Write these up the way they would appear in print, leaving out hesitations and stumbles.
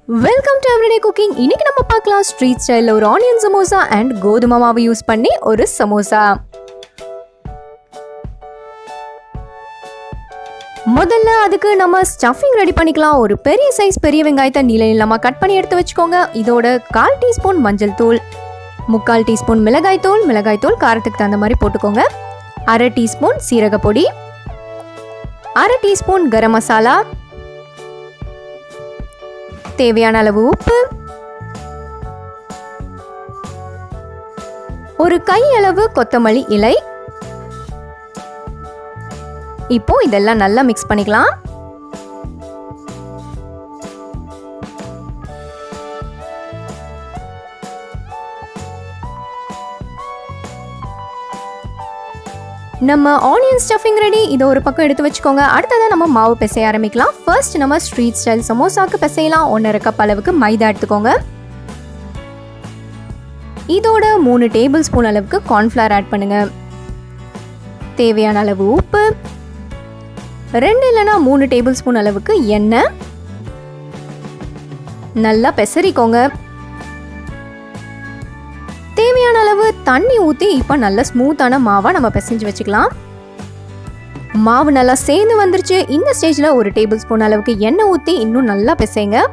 Welcome to everyday cooking. இன்னைக்கு நம்ம பார்க்கலாம் ஸ்ட்ரீட் ஸ்டைலில் ஒரு ஆனியன் சமோசா அண்ட் கோதுமை மாவு யூஸ் பண்ணி ஒரு சமோசா. முதல்ல அதுக்கு நம்ம ஸ்டஃபிங் ரெடி பண்ணிக்கலாம். ஒரு பெரிய சைஸ் பெரிய வெங்காயத்தை நீளமா கட் பண்ணி எடுத்து வச்சுக்கோங்க. இதோட 1/4 டீஸ்பூன் மஞ்சள் தூள், 3/4 டீஸ்பூன் மிளகாய் தூள் காரத்துக்கு தகுந்த மாதிரி போட்டுக்கோங்க. 1/2 டீஸ்பூன் சீரக பொடி, 1/2 டீஸ்பூன் கரம் மசாலா, தேவையான அளவு உப்பு, ஒரு கையளவு கொத்தமல்லி இலை. இப்போ இதெல்லாம் நல்லா மிக்ஸ் பண்ணிக்கலாம். நம்ம ஆனியன் ஸ்டஃபிங் ரெடி. இதை ஒரு பக்கம் எடுத்து வச்சுக்கோங்க. அடுத்ததான் நம்ம மாவு பிசைய ஆரம்பிக்கலாம். ஃபர்ஸ்ட் நம்ம ஸ்ட்ரீட் ஸ்டைல் சமோசாக்கு பிசையலாம். 1/2 கப் அளவுக்கு மைதா எடுத்துக்கோங்க. இதோட 3 டேபிள் ஸ்பூன் அளவுக்கு கார்ன்ஃப்ளவர் ஆட் பண்ணுங்க. தேவையான அளவு உப்பு, 2 இல்லைனா 3 டேபிள் ஸ்பூன் அளவுக்கு எண்ணெய். நல்லா பெசரிக்கோங்க. தேவையான அளவு தண்ணி ஊற்றி இப்போ நல்ல ஸ்மூத்தான மாவை நம்ம பிசைஞ்சு வச்சுக்கலாம். மாவு நல்லா சேர்ந்து வந்துருச்சு. இந்த ஸ்டேஜில் 1 டேபிள் ஸ்பூன் அளவுக்கு எண்ணெய் ஊற்றி இன்னும் நல்லா பிசைங்க.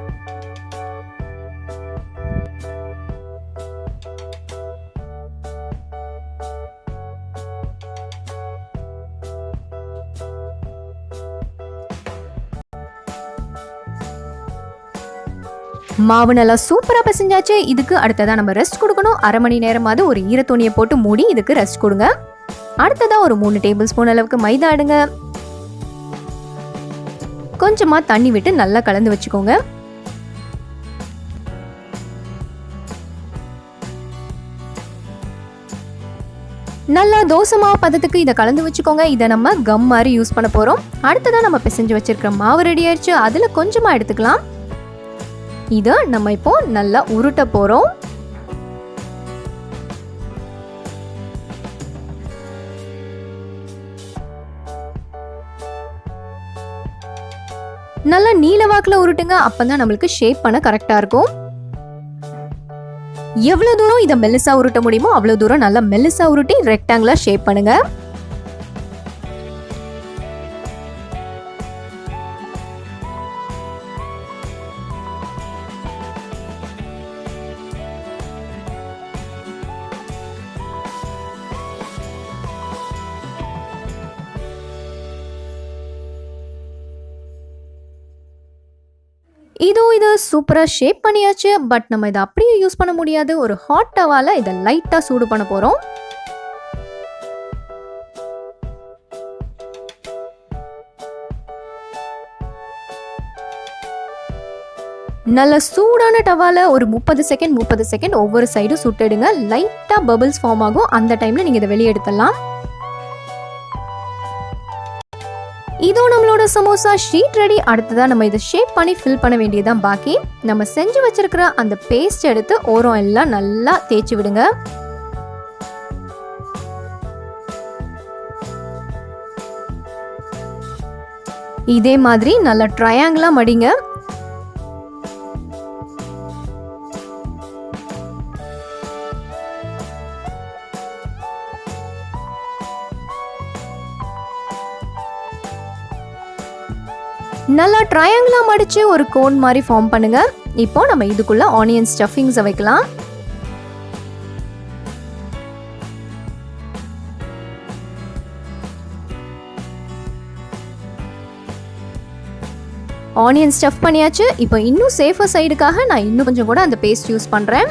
மாவு நல்லா சூப்பராக பிசைஞ்சாச்சு. இதுக்கு அடுத்ததாக நம்ம ரெஸ்ட் கொடுக்கணும். 1/2 மணி நேரமாவது ஒரு ஈரத்துணியை போட்டு மூடி இதுக்கு ரெஸ்ட் கொடுங்க. அடுத்ததாக ஒரு 3 டேபிள் ஸ்பூன் அளவுக்கு மைதா எடுங்க. கொஞ்சமாக தண்ணி விட்டு நல்லா கலந்து வச்சுக்கோங்க. நல்லா தோசை மாவு பதத்துக்கு இதை கலந்து வச்சுக்கோங்க. இதை நம்ம கம் மாதிரி யூஸ் பண்ண போகிறோம். அடுத்ததாக நம்ம பிசைஞ்சு வச்சிருக்கிற மாவு ரெடி ஆயிடுச்சு. அதில் கொஞ்சமாக எடுத்துக்கலாம். இதை நம்ம இப்போ நல்லா உருட்ட போறோம். நல்லா நீல வாக்குல உருட்டுங்க. அப்பதான் நம்மளுக்கு ஷேப் பண்ண கரெக்டா இருக்கும். எவ்வளவு தூரம் இதை மெல்லிசா உருட்ட முடியுமோ அவ்வளவு தூரம் நல்லா மெல்லிசா உருட்டி ரெக்டாங்குலர் ஷேப் பண்ணுங்க. இது சூப்பராக ஷேப் பண்ணியாச்சு. பட் நம்ம இதை அப்படியே யூஸ் பண்ண முடியாது. ஒரு ஹாட் டவால இதை லைட்டாக சூடு பண்ண போகிறோம். நல்ல சூடான டவால ஒரு 30 செகண்ட் ஒவ்வொரு சைடும் சுட்டுடுங்க. லைட்டாக பபிள்ஸ் ஃபார்ம் ஆகும். அந்த டைமில் நீங்கள் இதை வெளியே எடுத்துடலாம். இதோ நம்மளோட சமோசா ஷீட் ரெடி. அடுத்ததான் நம்ம இதை ஷேப் பண்ணி ஃபில் பண்ண வேண்டியதுதான் பாக்கி. நம்ம செஞ்சு வச்சிருக்கிற அந்த பேஸ்ட் எடுத்து ஓரம் எல்லாம் நல்லா தேய்ச்சி விடுங்க. இதே மாதிரி நல்லா ட்ரையாங்கிளா மடிங்க. நல்லா ட்ரையாங்கிளா மடிச்சு ஒரு கோன் மாதிரி ஃபார்ம் பண்ணுங்க. இப்போ நம்ம இதுக்குள்ள ஆனியன் ஸ்டஃபிங்ஸை வைக்கலாம். ஆனியன் ஸ்டஃப் பண்ணியாச்சு. இப்போ இன்னும் சேஃபர் சைடுக்காக நான் இன்னும் கொஞ்சம் கூட அந்த பேஸ்ட் யூஸ் பண்றேன்.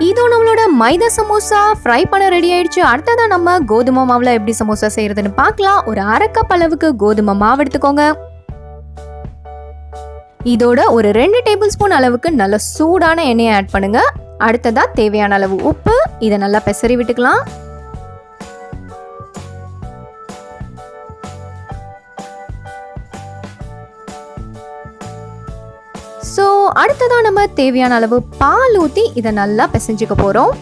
இதோ நம்மளோட மைதா சமோசா ஃப்ரை பண்ண ரெடி ஆயிடுச்சு. அடுத்ததான் நம்ம கோதுமை மாவுல எப்படி சமோசா செய்யறதுன்னு பார்க்கலாம். ஒரு 1/2 கப் அளவுக்கு கோதுமை மாவு எடுத்துக்கோங்க. இதோட ஒரு 2 டேபிள் ஸ்பூன் அளவுக்கு நல்ல சூடான எண்ணெயை ஆட் பண்ணுங்க. அடுத்ததா தேவையான அளவு உப்பு. இதை நல்லா பெசரி விட்டுக்கலாம். ஸோ அடுத்ததான் நம்ம தேவையான அளவு பால் ஊற்றி இதை நல்லா பிசைஞ்சுக்க போகிறோம்.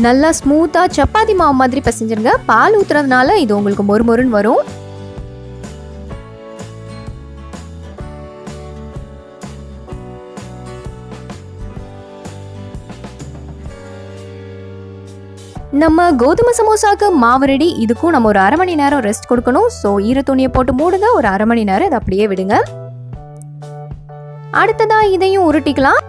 நல்லா ஸ்மூத்தாக சப்பாத்தி மாவு மாதிரி பிசைஞ்சிருங்க. பால் ஊற்றுறதுனால இது உங்களுக்கு மொறுமொறுன்னு வரும். நம்ம கோதுமை சமோசாக்கு மாவு ரெடி. இதுக்கும் நம்ம ஒரு 1/2 மணி நேரம் ரெஸ்ட் கொடுக்கணும். ஸோ ஈர துணியை போட்டு மூடுங்க. ஒரு 1/2 மணி நேரம் இதை அப்படியே விடுங்க. அடுத்ததா இதையும் உருட்டிக்கலாம்.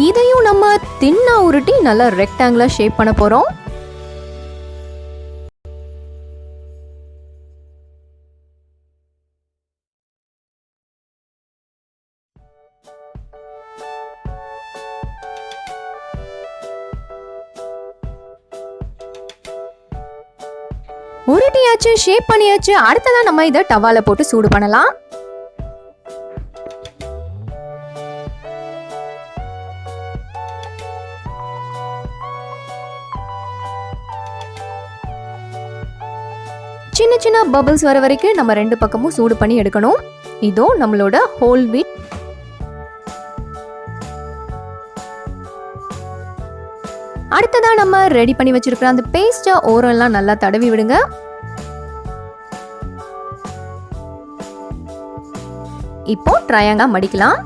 இதையும் நம்ம தின்னா உருட்டி நல்லா ரெக்டாங்குலர் ஷேப் பண்ண போறோம். உருட்டியாச்சு, ஷேப் பண்ணியாச்சு. அடுத்ததா நம்ம இதை டவால போட்டு சூடு பண்ணலாம். சின்ன சின்ன பபிள்ஸ் வர வரைக்கும் நம்ம 2 பக்கமும் சூடு பண்ணி எடுக்கணும். இதோ நம்மளோட ஹோல் வீட். அடுத்ததா நம்ம ரெடி பண்ணி வச்சிருக்கிற அந்த பேஸ்ட்டை ஓரெல்லாம் நல்லா தடவி விடுங்க. இப்போ ட்ரையாங்கா மடிக்கலாம்.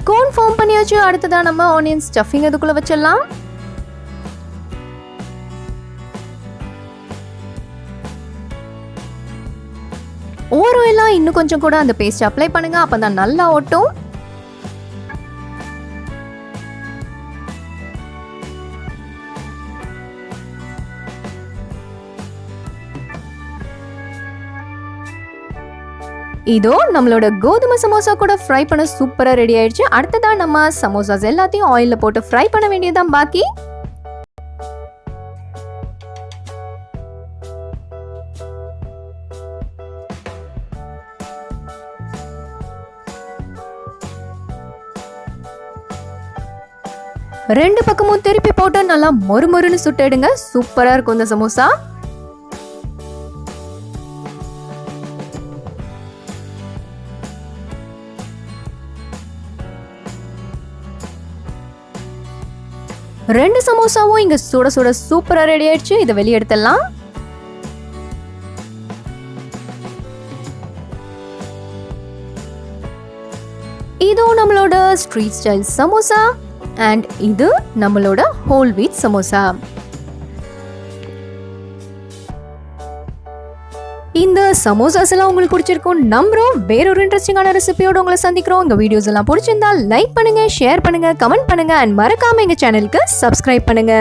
கோன் ஃபார்ம் பண்ணியாச்சு. அடுத்ததா நம்ம ஆனியன் ஸ்டஃபிங் அதுக்குள்ள வச்சிடலாம். ஓரம் இன்னும் கொஞ்சம் கூட அந்த பேஸ்ட் அப்ளை பண்ணுங்க. அப்பதான் நல்லா ஒட்டும். இதோ நம்மளோட கோதுமை சமோசா கூட ஃப்ரை பண்ண சூப்பரா ரெடி ஆயிடுச்சு. அடுத்ததா நம்ம சமோசாஸ் எல்லாத்தையும் ஆயில்ல போட்டு ஃப்ரை பண்ண வேண்டியதுதான் பாக்கி. ரெண்டு பக்கமும் திருப்பி போட்டு நல்லா மொறுமொறுன்னு சுட்டிடுங்க. சூப்பரா இருக்கும் இந்த சமோசா. ரெண்டு சமோசாவும் இங்க சுட சுட சூப்பரா ரெடி ஆயிடுச்சு. இதை வெளியே எடுத்துடலாம். இதோ நம்மளோட ஸ்ட்ரீட் ஸ்டைல் சமோசா அண்ட் இது நம்மளோட ஹோல் வீட் சமோசா. இந்த சமோசாஸ் எல்லாம் உங்களுக்கு பிடிச்சிருக்கும் நம்புறோம். வேறொரு இன்ட்ரெஸ்டிங்கான ரெசிபியோட உங்களை சந்திக்கிறோம். இந்த வீடியோஸ் எல்லாம் பிடிச்சிருந்தா லைக் பண்ணுங்க, ஷேர் பண்ணுங்க, கமெண்ட் பண்ணுங்க அண்ட் மறக்காம எங்க சேனலுக்கு சப்ஸ்கிரைப் பண்ணுங்க.